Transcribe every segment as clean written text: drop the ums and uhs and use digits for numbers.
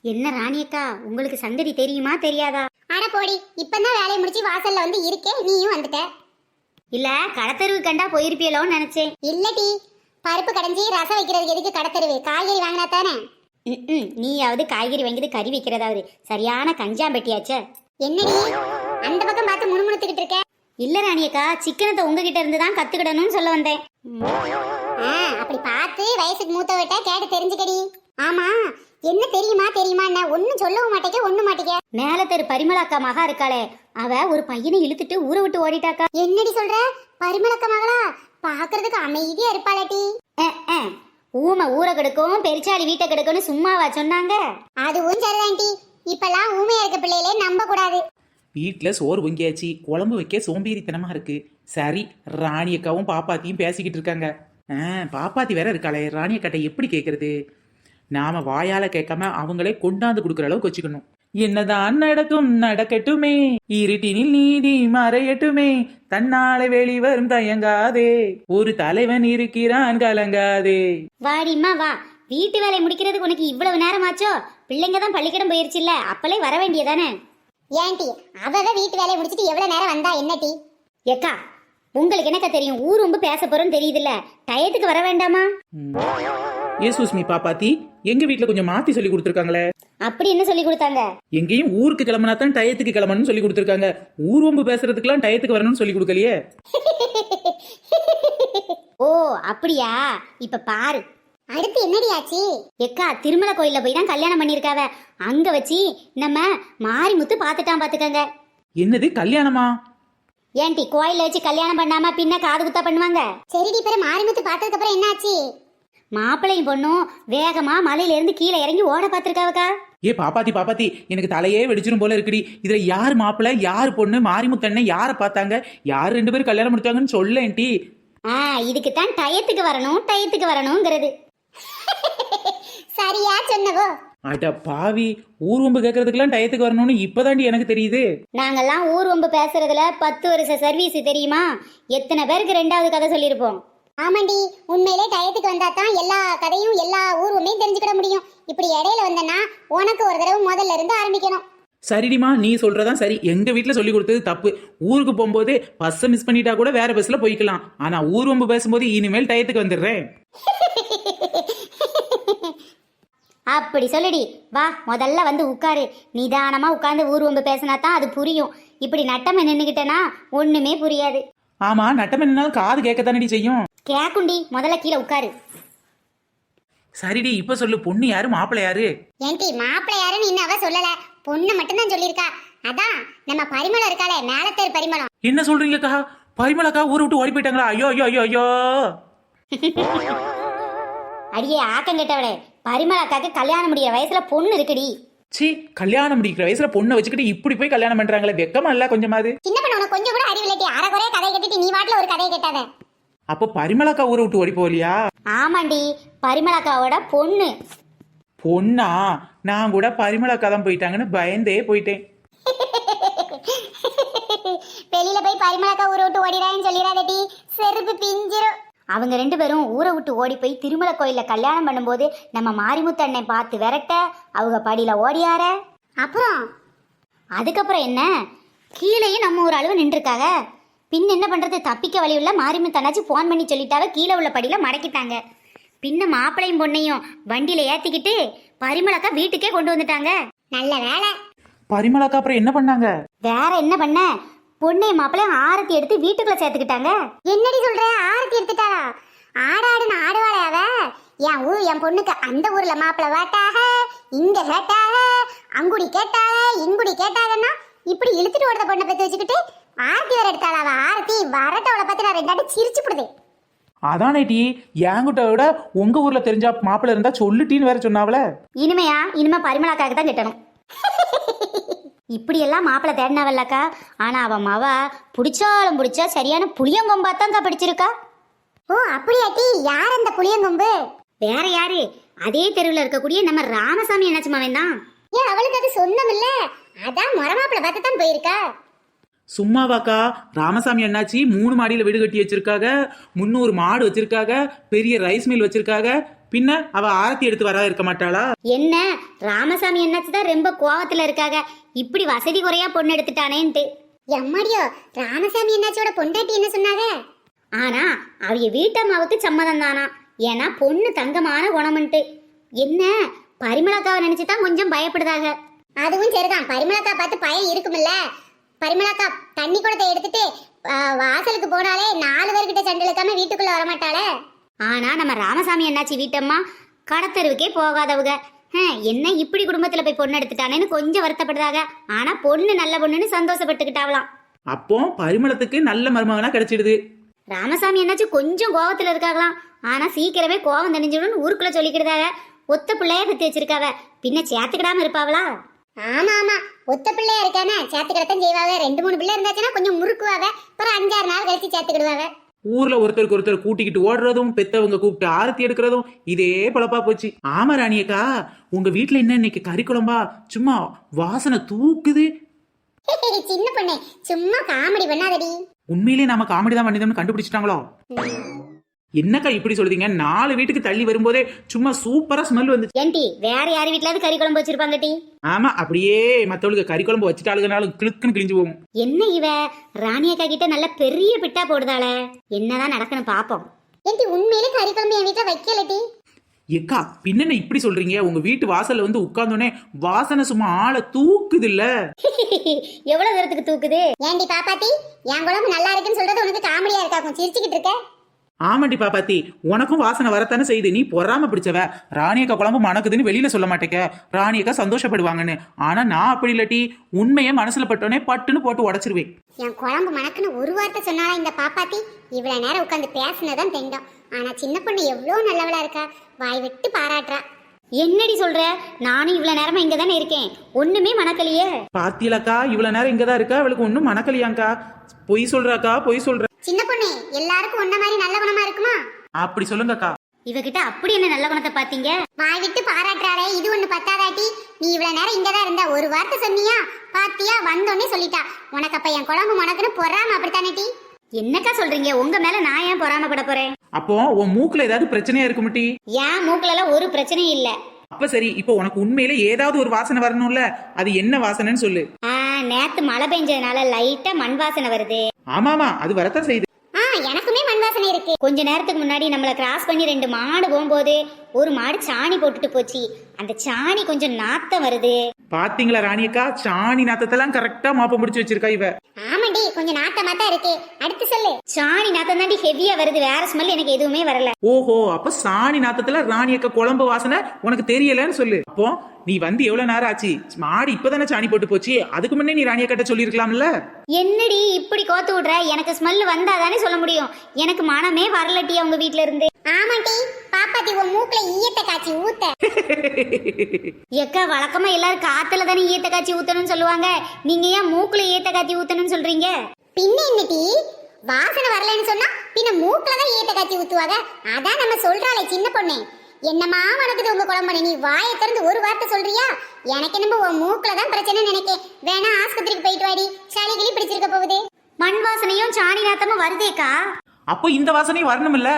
என்ன ராணியக்கா, உங்களுக்கு சங்கதி தெரியுமா தெரியாதா? அட போடி, இப்பதான் வேலையை முடிச்சு வாசல்ல வந்து இருக்கே, நீயும் வந்துட்ட. இல்ல கடத்தெருவு கண்டா போயிருப்பியலோன்னு நினைச்சேன். இல்லடி, பருப்பு கடைஞ்சி ரசம் வைக்கிறதுக்கு எதுக்கு கடத்தருவு? காய்கறி வாங்கினா தானே. நீயாவது காய்கறி வாங்கிட்டு கறி வைக்கிறதாவது சரியான கஞ்சாம்பட்டியாச்சே. என்னடி அந்த பக்கம் பார்த்து முணுமுணுத்துக்கிட்டு இருக்க? இல்ல ராணியக்கா, சிக்கனத்தை உங்ககிட்ட இருந்து தான் கத்துக்கிடணும்னு சொல்ல வந்தேன். அப்படி பார்த்து வயசுக்கு மூத்தவட்ட கேட்டு தெரிஞ்சுக்கடி. ஆமா, என்ன தெரியுமா தெரியுமா என்ன ஒன்னும் சொல்லவும் மாட்டேங்க ஒண்ணும் மாட்டேங்க. மேல தெரு பரிமளாக்கா மகா இருக்காளே, அவ ஒரு பையனை இழுத்துட்டு ஊரை விட்டு ஓடிட்டாக்கா. என்னடி சொல்ற? பரிமளக்க மகளா? பாக்குறதுக்கு அமைதியா இருப்பாளடி. ஊமை ஊரை கெடுக்கும் பெருச்சாளி வீட்டை கெடுக்கும்னு சும்மாவா சொன்னாங்க? அதுவும் சரிதான்டி. இப்பெல்லாம் ஊமையா இருக்க பிள்ளைகளே நம்ப கூடாது. வீட்டில் சோறு பொங்கியாச்சு, குழம்பு வைக்க சோம்பேறித்தனமா இருக்கு. சரி, ராணி அக்காவும் பாப்பாத்தியும் பேசிக்கிட்டு இருக்காங்க. பாப்பாத்தி வேற இருக்காளே, ராணி அக்காட்ட எப்படி கேட்கறது? நாம வாயால கேட்காம அவங்களே கொண்டாந்து கொடுக்குற அளவுக்கு வச்சுக்கணும். என்னதான் நடக்கும் நடக்கட்டுமே, இருட்டினில் நீதி மறையட்டுமே, தன்னாலே வெளிவரும் தயங்காதே, ஒரு தலைவன் இருக்கிறான் கலங்காதே. வாடிம்மா வா, வீட்டு வேலையை முடிக்கிறதுக்கு உனக்கு இவ்வளவு நேரம் ஆச்சோ? பிள்ளைங்க தான் பள்ளிக்கூடம் போயிருச்சுல்ல, அப்பளே வர வேண்டியதானே? ஏன்டி அவ வீட்டு வேலையை முடிச்சிட்டு எவ்வளவு நேரம் வந்தா என்னடி? ஏக்கா, உங்களுக்கு என்னக்கா தெரியும்? ஊர் ரொம்ப பேச போறோம்னு தெரியுதுல்ல, டயத்துக்கு வர வேண்டாமா? ஏசுஸ்மி பாப்பாத்தி, எங்க வீட்டுல கொஞ்சம் மாத்தி சொல்லி கொடுத்துருக்காங்களே. அப்படி என்ன சொல்லி கொடுத்தாங்க? எங்கேயும் ஊருக்கு கிளம்பினா தான் டயத்துக்கு கிளம்பணும்னு சொல்லி கொடுத்துருக்காங்க. ஊர்வம்பு பேசுறதுக்கெல்லாம் டயத்துக்கு வரணும்னு சொல்லி கொடுக்கலையே. ஓ அப்படியா? இப்ப பாரு. அடுத்து என்னடி ஆச்சு? எக்கா, திருமலை கோயில்ல போய் தான் கல்யாணம் பண்ணிருக்காவ. அங்க வச்சு நம்ம மாரிமுத்து பாத்துட்டான் பாத்துக்கங்க. என்னது கல்யாணமா? ஏன்டி கோயில்ல வச்சு கல்யாணம் பண்ணாம பின்ன காது குத்தா பண்ணுவாங்க? சரிடி, பிற மாரிமுத்து பார்த்ததுக்கு அப்புறம் என்னாச்சு? மாப்பிள்ளையும் பொண்ணும் வேகமா மலையில இருந்து கீழே இறங்கி ஓட பாத்துருக்காவக்கா. ஏ பாப்பாத்தி, எனக்கு தலையே வெடிச்சிரும் போல இருக்குடி. இதுல யார் மாப்பிள்ள யார் பொண்ணு, மாரிமுத்தண்ணே யார பார்த்தாங்க, யார் ரெண்டு பேரும் கல்யாணம் முடிச்சாங்கன்னு சொல்லேன்டி. இதுக்கு தான் டயத்துக்கு வரணுங்கிறது. சரியா சொன்னவோ. அட பாவி, ஊர்வம்பு கேட்கறதுக்கெல்லாம் டயத்துக்கு வரணும்னு இப்பதாண்டி எனக்கு தெரியுது. நாங்கெல்லாம் ஊர்வம்பு பேசுறதுல 10 வருஷ சர்வீஸ் தெரியுமா? எத்தனை பேருக்கு 2வது கதை சொல்லியிருப்போம். ஆமாண்டி, உண்மையிலே டயத்துக்கு வந்தா தான் எல்லா கதையும் எல்லா ஊர்வமையும் தெரிஞ்சுக்கிட முடியும். இப்படி இடையில வந்தனா உனக்கு ஒரு தடவை முதல்ல இருந்து ஆரம்பிக்கணும். சரிடிமா, நீ சொல்றதான் சரி. எங்க வீட்டுல சொல்லி கொடுத்தது தப்பு. ஊருக்கு போகும்போது பஸ்ஸை மிஸ் பண்ணிட்டா கூட வேற பஸ்ல போய்க்கலாம். ஆனா ஊர்வம்பு பேசும்போது இனிமேல் டயத்துக்கு வந்துடுறேன். அப்படி சொல்லுடி. வா, முதல்ல வந்து உட்காரு. நிதானமா உட்கார்ந்து ஊர்வம்பு பேசினா தான் அது புரியும். இப்படி நட்டமா நின்னுகிட்டனா ஒண்ணுமே புரியாது. ஆமா, நட்டம் என்னாலும் காது கேட்கத்தானடி செய்யும். கேக்குண்டி, முதல்ல கீழே உட்காரு. சரிடி, இப்ப சொல்லு, பொண்ணு யாரு மாப்பிள்ளை யாரு? ஏன்டி மாப்பிள்ளை யாருன்னு இன்னும் அவ சொல்லல, பொண்ணு மட்டும்தான் சொல்லியிருக்கா. அதான் நம்ம பரிமளம் இருக்காளே, மேலத்தேர் பரிமளம். என்ன சொல்றீங்கக்கா? பரிமளக்கா ஊரை விட்டு ஓடி போயிட்டாங்களா? ஐயோ ஐயோ ஐயோ ஐயோ. அடியே ஆக்கங்கெட்டவளே, பரிமளாக்காக்கு கல்யாணம் முடிகிற வயசுல பொண்ணு இருக்குடி. சி, கல்யாணம் முடிக்கிற வயசுல பொண்ணை வச்சுக்கிட்டு இப்படி போய் கல்யாணம் பண்றாங்களே, வெக்கமா இல்ல கொஞ்சமாவது? சின்ன பண்ண உனக்கு கொஞ்சம் கூட அறிவில்லட்டி, அரைகுறைய கதை கட்டிட்டு நீ வாட்டுல ஒரு கதையை கேட்டாத. அப்போ பரிமளக்கா ஊரை விட்டு ஓடி போகலையா? ஆமாண்டி, பரிமளாக்காவோட பொண்ணு. பொண்ணா? நான் கூட பரிமளக்கா தான் போயிட்டாங்கன்னு பயந்தே போயிட்டேன். வெளியில போய் பரிமளக்கா ஊரை விட்டு ஓடிடான்னு சொல்லிடாதடி, செருப்பு பிஞ்சிரும். அவங்க 2 பேரும் ஊரை விட்டு ஓடி போய் திருமலை கோயில்ல கல்யாணம் பண்ணும்போது நம்ம மாரிமுத்தண்ணை பார்த்து விரட்ட அவங்க படியில ஓடியார. அதுக்கப்புறம் என்ன, கீழேயும் நம்ம ஒரு அளவு நின்றுருக்காங்க. பின் என்ன பண்றது, தப்பிக்க வழி உள்ள மாரிமுத்தண்ணாச்சு போன் பண்ணி சொல்லிட்டாவ. கீழே உள்ள படியில மடக்கிட்டாங்க. பின்ன மாப்பிளையும் பொண்ணையும் வண்டியில ஏத்திக்கிட்டு பரிமளக்கா வீட்டுக்கே கொண்டு வந்துட்டாங்க. நல்ல வேலை. பரிமளக்கா அப்புறம் என்ன பண்ணாங்க? வேற என்ன பண்ண, பொண்ணையும் மாப்பிளையும் ஆரத்தி எடுத்து வீட்டுக்குள்ள சேர்த்துக்கிட்டாங்க. என்னடி சொல்ற? ஆரத்தி எடுத்துட்டாளா? ஆடாடுன்னு ஆடுவாளே அவ. என் பொண்ணுக்கு அந்த ஊர்ல மாப்பிள்ள வாட்டாக, இங்க கேட்டாக, அங்குடி கேட்டாக, இங்குடி கேட்டாங்கன்னா இப்படி இழுத்துட்டு ஓடுற பொண்ணை பத்தி வச்சுக்கிட்டு ஆரத்தி வேற எடுத்தாளா அவ? ஆரத்தி வரட்டவளை பத்தி நான் 2 சிரிச்சு போடுது. அதானேட்டி, என்கிட்ட விட உங்க ஊர்ல தெரிஞ்சா மாப்பிள்ள இருந்தா சொல்லுட்டின்னு வேற சொன்னாவல. இனிமே பரிமளாக்காக தான் கட்டணும். இப்படியெல்லாம் மாப்பிள்ளை தேடினாவல்லக்கா. ஆனா அவன் மவ பிடிச்சா சரியான புளியங்கொம்பாத்தான் பிடிச்சிருக்கா. ஓ அப்படியாட்டி? யார் அந்த புளியங்கொம்பு? வேற யாரு, அதே தெருவில் இருக்கக்கூடிய நம்ம ராமசாமி என்னாச்சுமாவன் தான். ஏன் அவளுக்கு அது சொந்தம் இல்ல? அதான் மரமாப்பிள்ள பார்த்து தான் போயிருக்கா. சும்மாவாக்கா, ராமசாமி அண்ணாச்சி 3 மாடியில வீடு கட்டி வச்சிருக்காங்க, 300 மாடு வச்சிருக்காங்க, பெரிய ரைஸ் மில் வச்சிருக்காங்க. பின்ன அவ ஆரத்தி எடுத்து வர இருக்க மாட்டாளா? என்ன ராமசாமி என்னாச்சு தான் ரொம்ப கோவத்துல இருக்காங்க, இப்படி வசதி குறையா பொண்ணு எடுத்துட்டானேன்ட்டு. எம்மாடியோ, ராமசாமி என்னாச்சோட பொண்டாட்டி என்ன சொன்னாங்க? ஆனா அவைய வீட்டம்மாவுக்கு சம்மதம் தானா, ஏன்னா பொண்ணு தங்கமான குணம்ன்ட்டு. என்ன பரிமளாக்காவை நினைச்சுதான் கொஞ்சம் பயப்படுதாக. அதுவும் சரிதான், பரிமளக்கா பார்த்து பயம் இருக்குமில்ல. பரிமளக்கா தண்ணி குடத்தை எடுத்துட்டு வாசலுக்கு போனாலே 4 பேர்கிட்ட சண்டை இழுக்காம வீட்டுக்குள்ள வரமாட்டாளே. ஆனா நம்ம ராமசாமி என்னாச்சு வீட்டம்மா கடத்தருவுக்கே போகாதவங்க. என்ன இப்படி குடும்பத்துல போய் பொண்ணு எடுத்துட்டானேன்னு கொஞ்சம் வருத்தப்படுறாங்க. ஆனா பொண்ணு நல்ல பொண்ணுன்னு சந்தோஷப்பட்டுக்கிட்டாவலாம். அப்போ பரிமளத்துக்கு நல்ல மருமகனா கிடைச்சிடுது. ராமசாமி என்னாச்சு கொஞ்சம் கோவத்துல இருக்காங்களாம். ஆனா சீக்கிரமே கோவம் தணிஞ்சிடும்னு ஊருக்குள்ள சொல்லிக்கிட்டாங்க. ஒத்த பிள்ளைய பத்தி வச்சிருக்காவ, பின்ன சேர்த்துக்கிடாம இருப்பாவளா? ஆமா ஆமா, ஒத்த பிள்ளையா இருக்கானே சேர்த்துக்கிடத்தான் செய்வாங்க. 2-3 பிள்ளை இருந்தாச்சுன்னா கொஞ்சம் முறுக்குவாங்க, அப்புறம் 5-6 நாள் கழிச்சு சேர்த்துக்கிடுவாங்க. ஊர்ல ஒருத்தருக்கு ஒருத்தர் கூட்டிக்கிட்டு ஓடுறதும், பெத்தவங்க கூப்பிட்டு ஆரத்தி எடுக்கிறதும் இதே பழப்பா போச்சு. ஆமா ராணியக்கா, உங்க வீட்டுல என்ன இன்னைக்கு கறி குழம்பா? சும்மா வாசனை தூக்குது. சின்ன பொண்ணு சும்மா காமெடி பண்ணாதடி. உண்மையிலேயே நாம காமெடி தான் பண்ணிதோம்னு கண்டுபிடிச்சிட்டாங்களோ? என்னக்கா இப்படி சொல்றீங்க? 4 வீட்டுக்கு தள்ளி வரும்போதே சும்மா சூப்பரா ஸ்மெல் வந்துச்சு. ஏன்டி வேற யார் வீட்லாவது கறி குழம்பு வச்சிருப்பாங்க டி? ஆமா, அப்படியே மத்தவளுக்கு கறி குழம்பு வச்சுட்டாளுங்கனாலும் கிளுக்குன்னு கிழிஞ்சு போகும். என்ன இவ ராணியக்கா கிட்ட நல்ல பெரிய பிட்டா போடுதாளே, என்னதான் நடக்கணும் பாப்போம். ஏன்டி உண்மையிலே கறி குழம்பு என் வீட்டுல வைக்கலடி. ஏக்கா பின்ன இப்படி சொல்றீங்க? உங்க வீட்டு வாசல்ல வந்து உட்கார்ந்தோடனே வாசனை சும்மா ஆளை தூக்குது இல்ல? எவ்வளவு தூரத்துக்கு தூக்குது? ஏன்டி பாப்பாத்தி, என் குழம்பு நல்லா இருக்குன்னு சொல்றது உனக்கு காமெடியா இருக்காக்கும், சிரிச்சுக்கிட்டு இருக்க? ஆமாண்டி பாப்பாத்தி, உனக்கும் வாசனை வரத்தானே செய்யுது. நீ பொறாம பிடிச்சவ. ராணியக்கா குழம்பு மணக்குதுன்னு வெளியில சொல்ல மாட்டேக்க, ராணியக்கா சந்தோஷப்படுவாங்கன்னு. ஆனா நான் அப்படி இல்லட்டி, உண்மையை மனசுல பட்டோன்னே பட்டுன்னு போட்டு உடைச்சிருவேன். என் குழம்பு மணக்குன்னு ஒரு வார்த்தை சொன்னாலும் இந்த பாப்பாத்தி இவ்வளவு நேரம் உட்காந்து பேசினதான் தெண்டம். ஆனா சின்ன பொண்ணு எவ்வளவு நல்லவளா இருக்கா, வாய் விட்டு பாராட்டுறா. என்னடி சொல்ற? நானும் இவ்வளவு நேரமா இங்க தானே இருக்கேன், ஒண்ணுமே மணக்கலையே. பாத்தியலக்கா, இவ்வளவு நேரம் இங்கதான் இருக்கா, அவளுக்கு ஒண்ணும் மணக்கலையாங்கா. பொய் சொல்றாக்கா, பொய் சொல்ற. சின்ன பொண்ணு எல்லாருக்கும் ஒன்ன மாதிரி நல்ல குணமா இருக்குமா? அப்படி சொல்லுங்கக்கா. இவகிட்ட அப்படி என்ன நல்ல குணத்தை பாத்தீங்க? வாய் விட்டு பாராட்டுறாளே, இது ஒண்ணு பத்தாதாட்டி? நீ இவ்வளவு நேரம் இங்கதான் இருந்த, ஒரு வார்த்தை சொன்னியா? பாத்தியா, வந்தோடனே சொல்லிட்டா. உனக்கு அப்ப என் குழம்பு மணக்குன்னு பொறாம அப்படித்தானே டி? என்னக்கா சொல்றீங்க? உங்க மேல நான் ஏன் பொறாமப்பட போறேன்? அப்போ உன் மூக்குல ஏதாவது பிரச்சனையா இருக்குமிட்டி? ஏன் மூக்குல எல்லாம் ஒரு பிரச்சனையும் இல்ல. அப்ப சரி, இப்போ உனக்கு உண்மையில ஏதாவது ஒரு வாசனை வரணும்ல, அது என்ன வாசனைன்னு சொல்லு. நேத்து மழை பெஞ்சதுனால லைட்டா மண் வாசனை வருது. ஆமாமா, அது வரத்தான் செய்யுது. எனக்குமே மண் வாசனை இருக்கு. கொஞ்ச நேரத்துக்கு முன்னாடி நம்மள கிராஸ் பண்ணி 2 மாடு போகும்போது ஒரு மாடு சாணி போட்டுட்டு போச்சு. அந்த சாணி கொஞ்சம் நாத்தம் வருது. பாத்தீங்களா ராணியக்கா, சாணி நாத்தத்தெல்லாம் கரெக்டா மாப்ப முடிச்சு வச்சிருக்கா இவ. ஆமாண்டி, கொஞ்சம் நாத்தமா தான் இருக்கு. அடுத்து சொல்லு. சாணி நாத்தம் தாண்டி ஹெவியா வருது, வேற ஸ்மெல் எனக்கு எதுவுமே வரல. ஓஹோ, அப்ப சாணி நாத்தத்துல ராணியக்கா குழம்பு வாசனை உனக்கு தெரியலன்னு சொல்லு. அப்போ நீ வந்து எவ்வளவு நேரம் ஆச்சு? மாடு இப்பதானே சாணி போட்டு போச்சு, அதுக்கு முன்னே நீ ராணியக்காட்ட சொல்லிருக்கலாம்ல. என்னடி இப்படி கோத்து விடுற? எனக்கு ஸ்மெல் வந்தாதானே சொல்ல முடியும், எனக்கு மனமே வரலட்டி அவங்க வீட்ல இருந்து. ஆமாண்டி, பாப்பாத்தி உன் மூக்குல ஈயத்தை காய்ச்சி ஊத்த. எக்கா வழக்கமா எல்லாரும் காத்துல தானே ஈயத்தை காய்ச்சி ஊத்தணும்னு சொல்லுவாங்க, நீங்க ஏன் மூக்குல ஈயத்தை காய்ச்சி ஊத்தணும்னு சொல்றீங்க? பின்ன என்னடி, வாசனை வரலன்னு சொன்னா பின்ன மூக்குல தான் ஈயத்தை காய்ச்சி ஊத்துவாங்க. அதான் நம்ம சொல்றாளே சின்ன பொண்ணு. என்னமா வணக்குது உங்க குழம்பு, நீ வாயை திறந்து ஒரு வார்த்தை சொல்றியா? எனக்கு என்னமோ உன் மூக்குல தான் பிரச்சனை நினைக்கேன். வேணா ஆஸ்பத்திரிக்கு போயிட்டு வாடி, சளி கிளி பிடிச்சிருக்க போகுது. மண் வாசனையும் சாணி நாத்தமும் வருதேக்கா. அப்போ இந்த வாசனையும் வரணும் இல்ல?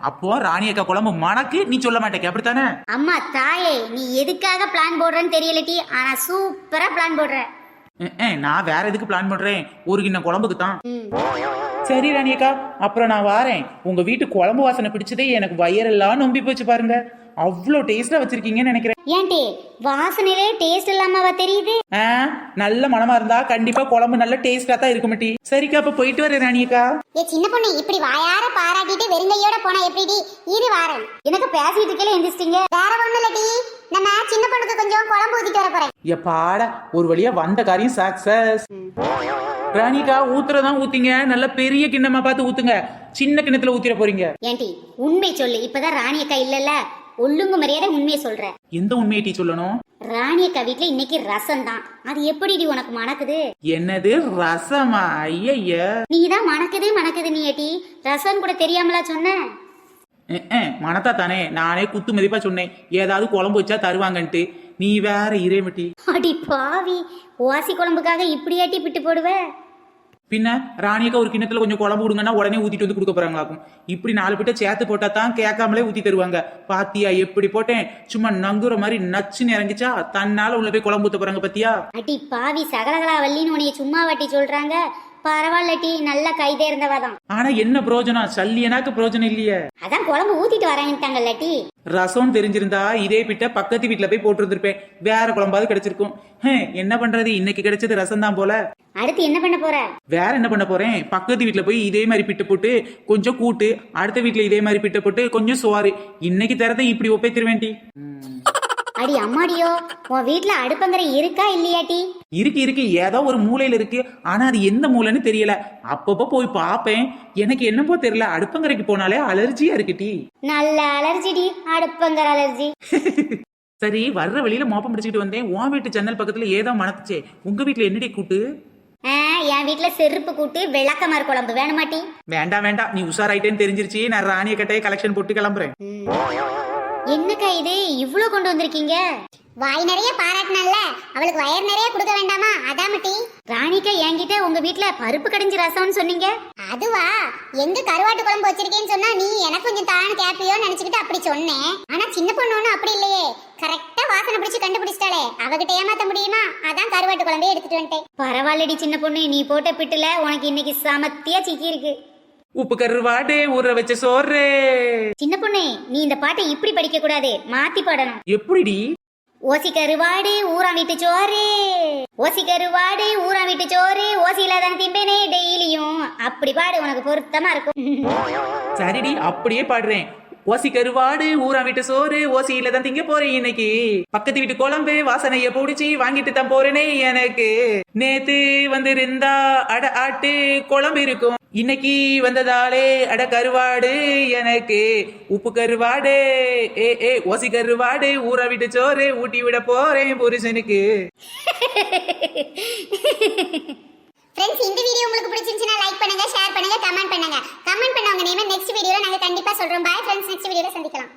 அப்போ ராணியக்கா குழம்பு மணக்கு நீ சொல்ல மாட்டேக்க, அப்படித்தானே? அம்மா தாயே, நீ எதுக்காக பிளான் போடுறன்னு தெரியலட்டி, ஆனா சூப்பரா பிளான் போடுற. நான் வேற எதுக்கு பிளான் பண்றேன்? ஒரு கிண்ண குழம்புக்கு தான். சரி ராணியக்கா, அப்புறம் நான் வாரேன். உங்க வீட்டு குழம்பு வாசனை பிடிச்சதே எனக்கு வயிறெல்லாம் நொம்பி போச்சு பாருங்க. அவ்வளோ டேஸ்டா வச்சிருக்கீங்கன்னு நினைக்கிறேன். ஏன்டி வாசனையிலே டேஸ்ட் இல்லாமவா தெரியுது? நல்ல மனமா இருந்தா கண்டிப்பா குழம்பு நல்ல டேஸ்டா தான் இருக்கும் மாட்டி. சரிக்கா, அப்ப போயிட்டு வரேன் ராணியக்கா. ஏ சின்ன பொண்ணு, இப்படி வாயார பாராட்டிட்டு வெறுங்கையோட போனா எப்படிடி? இரு வாரேன். எனக்கு பேசிட்டு இருக்கல எந்திரிச்சிட்டீங்க. வேற ஒண்ணும் இல்லடி, நம்ம சின்ன பொண்ணுக்கு கொஞ்சம் குழம்பு ஊத்திட்டு வர போறேன். எப்பாட ஒரு வழியா வந்த காரியம் சக்சஸ். ராணிக்கா, ஊத்துறதான் ஊத்திங்க, நல்ல பெரிய கிண்ணமா பார்த்து ஊத்துங்க. சின்ன கிண்ணத்துல ஊத்திர போறீங்க. ஏன்டி உண்மை சொல்லு, இப்பதான் ராணியக்கா இல்லல்ல, ஒழுங்கு மரியாதை உண்மையை சொல்ற. எந்த உண்மையை டீ சொல்லணும்? ராணியக்கா வீட்ல இன்னைக்கு ரசம் தான், அது எப்படி உனக்கு மணக்குது? என்னது ரசமா? ஐய, நீதான் மணக்குது மணக்குது நீ ஏட்டி, ரசம் கூட தெரியாமலா சொன்ன? மனத்தா தானே, நானே குத்து மதிப்பா சொன்னேன் ஏதாவது குழம்பு வச்சா தருவாங்கன்ட்டு. நீ வேற இறைமட்டி. அடி பாவி, ஓசி குழம்புக்காக இப்படி ஆட்டி பிட்டு போடுவ? பின்ன ராணியக்கா ஒரு கிண்ணத்துல கொஞ்சம் குழம்பு கொடுங்கன்னா உடனே ஊத்திட்டு வந்து கொடுக்க போறாங்களாக்கும். இப்படி 4 பேட்ட சேர்த்து போட்டா தான் கேட்காமலே ஊத்தி தருவாங்க. பாத்தியா எப்படி போட்டேன், சும்மா நங்குற மாதிரி நச்சுன்னு இறங்கிச்சா, தன்னால உள்ள போய் குழம்பு ஊத்த போறாங்க பாத்தியா. அடி பாவி சகலகலா வள்ளின்னு உனைய சும்மா வாட்டி சொல்றாங்க. பரவாயில்லட்டி நல்ல கைதே இருந்தவாதான். ஆனா என்ன பிரயோஜனம், சல்லியனாக்கு பிரயோஜனம் இல்லையே. அதான் குழம்பு ஊத்திட்டு வரேன்ட்டாங்கல்ல டி. ரசம் தெரிஞ்சிருந்தா இதே பிட்ட பக்கத்து வீட்டுல போய் போட்டு இருந்திருப்பேன், வேற குழம்பாவது கிடைச்சிருக்கும். என்ன பண்றது, இன்னைக்கு கிடைச்சது ரசம் தான் போல. அடுத்து என்ன பண்ண போற? வேற என்ன பண்ண போறேன், பக்கத்து வீட்டுல போய் இதே மாதிரி பிட்ட போட்டு கொஞ்சம் கூட்டு, அடுத்த வீட்டுல இதே மாதிரி பிட்ட போட்டு கொஞ்சம் சோறு. இன்னைக்கு தரதை இப்படி ஒப்பைத்திருவேன்டி. அடி அம்மாடியோ, உன் வீட்டுல அடுப்பங்கரை இருக்கா இல்லையாட்டி? இருக்கு ஏதோ ஒரு மூலையில இருக்கு, ஆனா அது எந்த மூலைன்னு தெரியல. அப்பப்போ போய் பாப்பேன், எனக்கு என்னப்போ தெரியல, அடுப்பங்கரைக்கு போனாலே அலர்ஜியா இருக்குடி. நல்ல அலர்ஜிடி, அடுப்பங்கர அலர்ஜி. சரி, வர்ற வழியில மோப்பம் பிடிச்சிட்டு வந்தேன், உன் வீட்டு ஜன்னல் பக்கத்துல ஏதோ மணத்துச்சே. உங்க வீட்டுல என்னடி கூட்டு? என் வீட்டுல செருப்பு கூட்டு விளக்கமார் குழம்பு வேணுமாட்டி? வேண்டாம், நீ உஷாராயிட்டேன்னு தெரிஞ்சிருச்சு. நான் ராணிய கட்டையை கலெக்ஷன் போட்டு கிளம்புறேன். என்னக்கா இது இவ்ளோ கொண்டு வந்திருக்கீங்க? வாய் நிறைய பாராட்டினல்ல, அவளுக்கு வயர் நிறைய கொடுக்க வேண்டாமா, அதான் மட்டி. ராணிக்கா என்கிட்ட உங்க வீட்டுல பருப்பு கடைஞ்சு ரசம்னு சொன்னீங்க. அதுவா, எங்க கருவாட்டு குழம்பு வச்சிருக்கேன்னு சொன்னா நீ எனக்கு கொஞ்சம் தானு கேப்பியோன்னு நினைச்சுக்கிட்டு அப்படி சொன்னேன். ஆனா சின்ன பொண்ணு ஒண்ணு அப்படி இல்லையே, கரெக்டா வாசனை பிடிச்சு கண்டுபிடிச்சிட்டாளே, அவகிட்ட ஏமாத்த முடியுமா? அதான் கருவாட்டு குழம்பே எடுத்துட்டு வந்துட்டேன். பரவாயில்லடி சின்ன பொண்ணு, நீ போட்ட பிட்டுல உனக்கு இன்னைக்கு சமத்தியா சிக்கி இருக்கு. உப்பு கருவாடு ஊற வச்ச சோறு. சின்ன பொண்ணு, நீ இந்த பாட்டை இப்படி படிக்க கூடாது, மாத்தி பாடணும். எப்படிடி? ஓசி கருவாடு ஊரா வீட்டு சோறு, ஓசி கருவாடு ஊரா வீட்டு சோறு, ஓசியில தான் திம்பேனே டெய்லியும். அப்படி பாடு, உனக்கு பொருத்தமா இருக்கும். சரிடி, அப்படியே பாடுறேன். ஓசி கருவாடு ஊரா வீட்டு சோறு, ஓசியில தான் திங்க போறேன் இன்னைக்கு. பக்கத்து வீட்டு குழம்பு வாசனைய பிடிச்சி வாங்கிட்டு தான் போறேனே எனக்கு. நேத்து வந்திருந்தா அட ஆட்டு குழம்பு இருக்கும், இன்னைக்கு வந்ததாலே அட கருவாடு எனக்கு. உப்பு கருவாடு ஓசி கருவாடு ஊரா வீட்டு சோறு, ஊட்டி விட போறேன் புருஷனுக்கு. ஃப்ரெண்ட்ஸ், இந்த வீடியோ உங்களுக்கு பிடிச்சிருந்துச்சுன்னா லைக் பண்ணுங்க, ஷேர் பண்ணுங்க, கமெண்ட் பண்ணுங்க. கமெண்ட் பண்ணவங்க நேம் நெக்ஸ்ட் வீடியோல நாங்க கண்டிப்பா சொல்றோம். பை ஃப்ரெண்ட்ஸ், நெக்ஸ்ட் வீடியோல சந்திக்கலாம்.